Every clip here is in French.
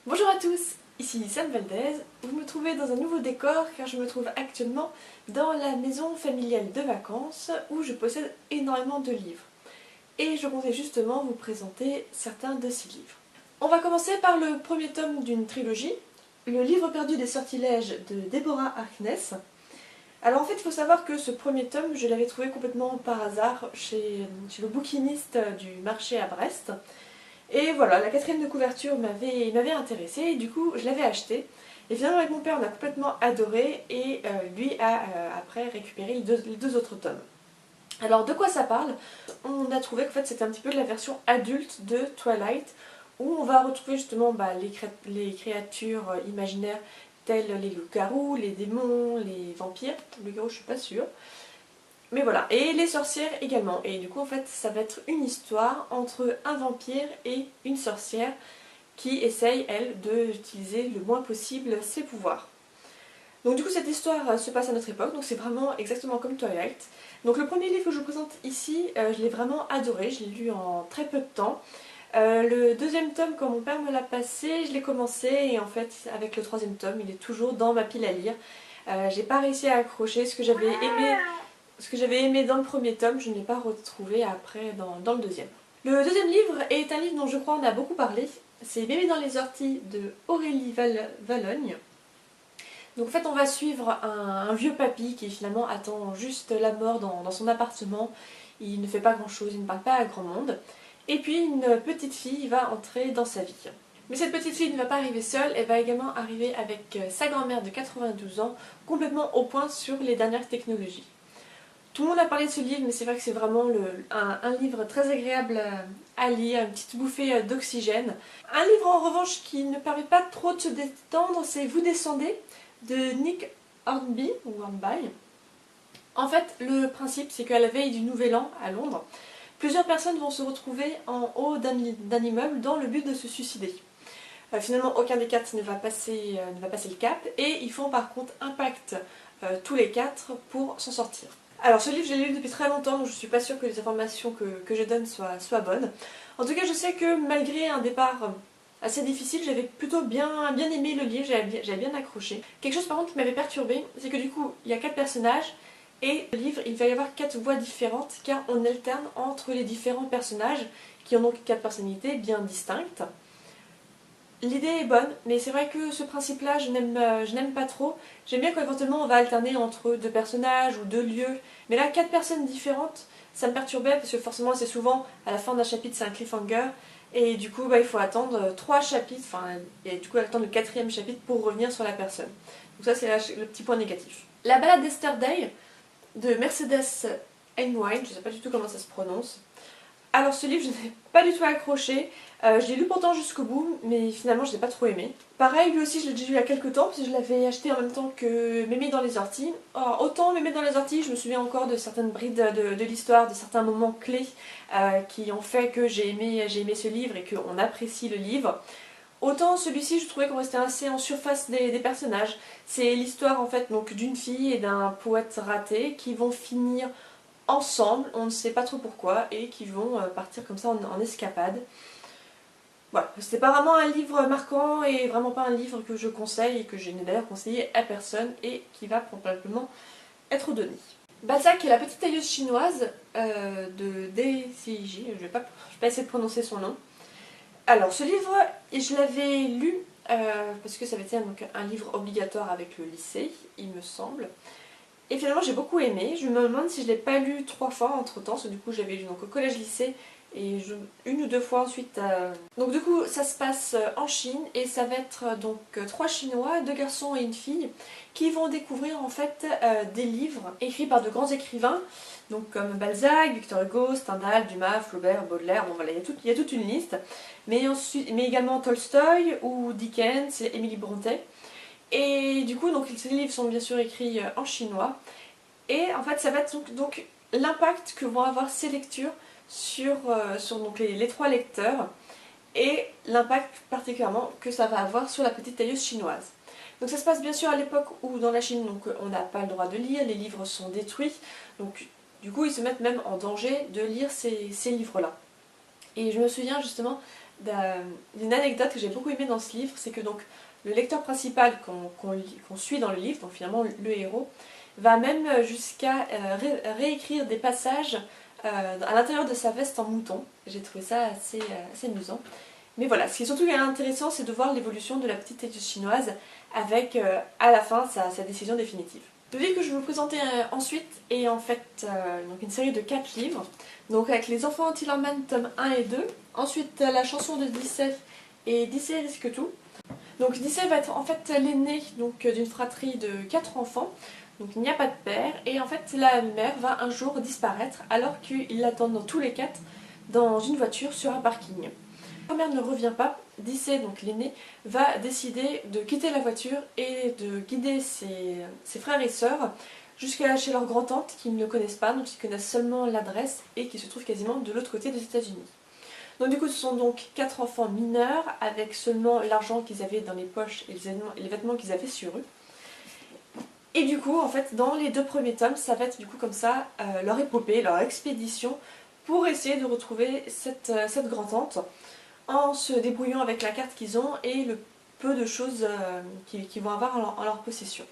Bonjour à tous, ici Sam Valdez. Vous me trouvez dans un nouveau décor car je me trouve actuellement dans la maison familiale de vacances où je possède énormément de livres. Et je comptais justement vous présenter certains de ces livres. On va commencer par le premier tome d'une trilogie, Le livre perdu des sortilèges de Deborah Harkness. Alors en fait il faut savoir que ce premier tome je l'avais trouvé complètement par hasard chez le bouquiniste du marché à Brest. Et voilà, la quatrième de couverture m'avait intéressée et du coup je l'avais acheté. Et finalement avec mon père on a complètement adoré et lui a après récupéré les deux autres tomes. Alors de quoi ça parle? On a trouvé qu'en fait c'était un petit peu de la version adulte de Twilight où on va retrouver justement les créatures imaginaires telles les loups-garous, les démons, les vampires. Les loups-garous je suis pas sûre. Mais voilà, et les sorcières également. Et du coup, en fait, ça va être une histoire entre un vampire et une sorcière qui essaye, elle, d'utiliser le moins possible ses pouvoirs. Donc du coup, cette histoire se passe à notre époque, donc c'est vraiment exactement comme Twilight. Donc le premier livre que je vous présente ici, je l'ai vraiment adoré, je l'ai lu en très peu de temps. Le deuxième tome, quand mon père me l'a passé, je l'ai commencé et en fait, avec le troisième tome, il est toujours dans ma pile à lire. J'ai pas réussi à accrocher ce que j'avais aimé dans le premier tome, je ne l'ai pas retrouvé après dans le deuxième. Le deuxième livre est un livre dont je crois on a beaucoup parlé. C'est Bébé dans les orties de Aurélie Vallogne. Donc en fait on va suivre un vieux papy qui finalement attend juste la mort dans son appartement. Il ne fait pas grand chose, il ne parle pas à grand monde. Et puis une petite fille va entrer dans sa vie. Mais cette petite fille ne va pas arriver seule, elle va également arriver avec sa grand-mère de 92 ans, complètement au point sur les dernières technologies. Tout le monde a parlé de ce livre, mais c'est vrai que c'est vraiment un livre très agréable à lire, une petite bouffée d'oxygène. Un livre en revanche qui ne permet pas trop de se détendre, c'est Vous descendez de Nick Hornby, ou Hornby. En fait, le principe c'est qu'à la veille du Nouvel An à Londres, plusieurs personnes vont se retrouver en haut d'un immeuble dans le but de se suicider. Finalement, aucun des quatre ne va passer le cap et ils font par contre un pacte tous les quatre pour s'en sortir. Alors ce livre je l'ai lu depuis très longtemps donc je suis pas sûre que les informations que je donne soient bonnes. En tout cas je sais que malgré un départ assez difficile j'avais plutôt bien aimé le livre, j'avais bien accroché. Quelque chose par contre qui m'avait perturbée c'est que du coup il y a 4 personnages et le livre il va y avoir 4 voix différentes car on alterne entre les différents personnages qui ont donc 4 personnalités bien distinctes. L'idée est bonne, mais c'est vrai que ce principe-là, je n'aime pas trop. J'aime bien quand éventuellement on va alterner entre deux personnages ou deux lieux. Mais là, 4 personnes différentes, ça me perturbait parce que forcément c'est souvent à la fin d'un chapitre c'est un cliffhanger. Et du coup il faut attendre 3 chapitres, et du coup attendre le 4e chapitre pour revenir sur la personne. Donc ça c'est le petit point négatif. La balade d'Esther Day de Mercedes Einwine, je ne sais pas du tout comment ça se prononce. Alors ce livre je n'ai pas du tout accroché, je l'ai lu pourtant jusqu'au bout mais finalement je l'ai pas trop aimé. Pareil lui aussi je l'ai déjà lu il y a quelques temps parce que je l'avais acheté en même temps que Mémé dans les orties. Alors, autant Mémé dans les orties je me souviens encore de certaines brides de l'histoire, de certains moments clés qui ont fait que j'ai aimé ce livre et qu'on apprécie le livre. Autant celui-ci je trouvais qu'on restait assez en surface des personnages. C'est l'histoire en fait donc d'une fille et d'un poète raté qui vont finir ensemble, on ne sait pas trop pourquoi, et qui vont partir comme ça en escapade. Voilà, c'était pas vraiment un livre marquant et vraiment pas un livre que je conseille et que je n'ai d'ailleurs conseillé à personne et qui va probablement être donné. Balzac et la petite tailleuse chinoise de DCIJ, je vais pas essayer de prononcer son nom. Alors ce livre, je l'avais lu parce que ça avait été donc un livre obligatoire avec le lycée, il me semble. Et finalement j'ai beaucoup aimé, je me demande si je ne l'ai pas lu 3 fois entre temps, parce que du coup j'avais lu donc au collège-lycée et une ou deux fois ensuite. Donc du coup ça se passe en Chine et ça va être donc 3 Chinois, 2 garçons et une fille qui vont découvrir en fait des livres écrits par de grands écrivains, donc comme Balzac, Victor Hugo, Stendhal, Dumas, Flaubert, Baudelaire, bon voilà il y a toute une liste, mais également Tolstoï ou Dickens, Émilie Brontë. Et du coup, donc, ces livres sont bien sûr écrits en chinois. Et en fait, ça va être donc l'impact que vont avoir ces lectures sur donc, les 3 lecteurs et l'impact particulièrement que ça va avoir sur la petite tailleuse chinoise. Donc ça se passe bien sûr à l'époque où dans la Chine donc, on n'a pas le droit de lire, les livres sont détruits. Donc du coup, ils se mettent même en danger de lire ces livres-là. Et je me souviens justement d'une anecdote que j'ai beaucoup aimée dans ce livre, c'est que donc le lecteur principal qu'on suit dans le livre, donc finalement le héros, va même jusqu'à réécrire des passages à l'intérieur de sa veste en mouton. J'ai trouvé ça assez amusant. Mais voilà, ce qui est surtout intéressant, c'est de voir l'évolution de la petite étude chinoise avec à la fin sa décision définitive. Le livre que je vais vous présenter ensuite est en fait donc une série de 4 livres, donc avec Les Enfants Tillerman tome 1 et 2, ensuite La chanson de Dissey et Dissey risque tout. Donc Dissey va être en fait l'aîné d'une fratrie de 4 enfants, donc il n'y a pas de père, et en fait la mère va un jour disparaître alors qu'ils l'attendent dans tous les 4 dans une voiture sur un parking. Quand la mère ne revient pas, Dissey, donc l'aîné, va décider de quitter la voiture et de guider ses frères et sœurs jusqu'à chez leur grand-tante qui ne le connaissent pas, donc ils connaissent seulement l'adresse et qui se trouve quasiment de l'autre côté des États-Unis. Donc du coup ce sont donc 4 enfants mineurs avec seulement l'argent qu'ils avaient dans les poches et les vêtements qu'ils avaient sur eux. Et du coup en fait dans les 2 premiers tomes ça va être du coup comme ça leur épopée, leur expédition pour essayer de retrouver cette grand-tante en se débrouillant avec la carte qu'ils ont et le peu de choses qu'ils vont avoir en leur possession.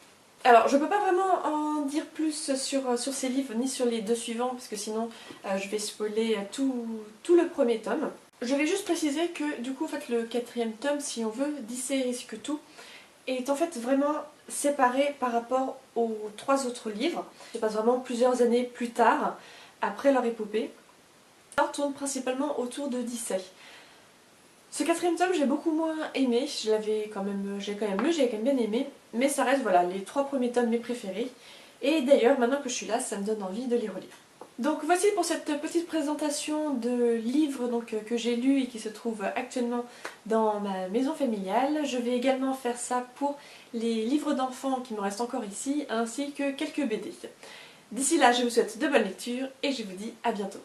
Alors je ne peux pas vraiment en dire plus sur ces livres ni sur les 2 suivants parce que sinon je vais spoiler tout le premier tome. Je vais juste préciser que du coup en fait, le 4e tome, si on veut, Dissey risque tout, est en fait vraiment séparé par rapport aux 3 autres livres. Ça se passe vraiment plusieurs années plus tard, après leur épopée. Ça tourne principalement autour de Dissey. Ce 4e tome j'ai beaucoup moins aimé, j'ai quand même lu, j'ai quand même bien aimé, mais ça reste voilà les 3 premiers tomes mes préférés. Et d'ailleurs maintenant que je suis là, ça me donne envie de les relire. Donc voici pour cette petite présentation de livres que j'ai lus et qui se trouvent actuellement dans ma maison familiale. Je vais également faire ça pour les livres d'enfants qui me restent encore ici, ainsi que quelques BD. D'ici là, je vous souhaite de bonnes lectures et je vous dis à bientôt.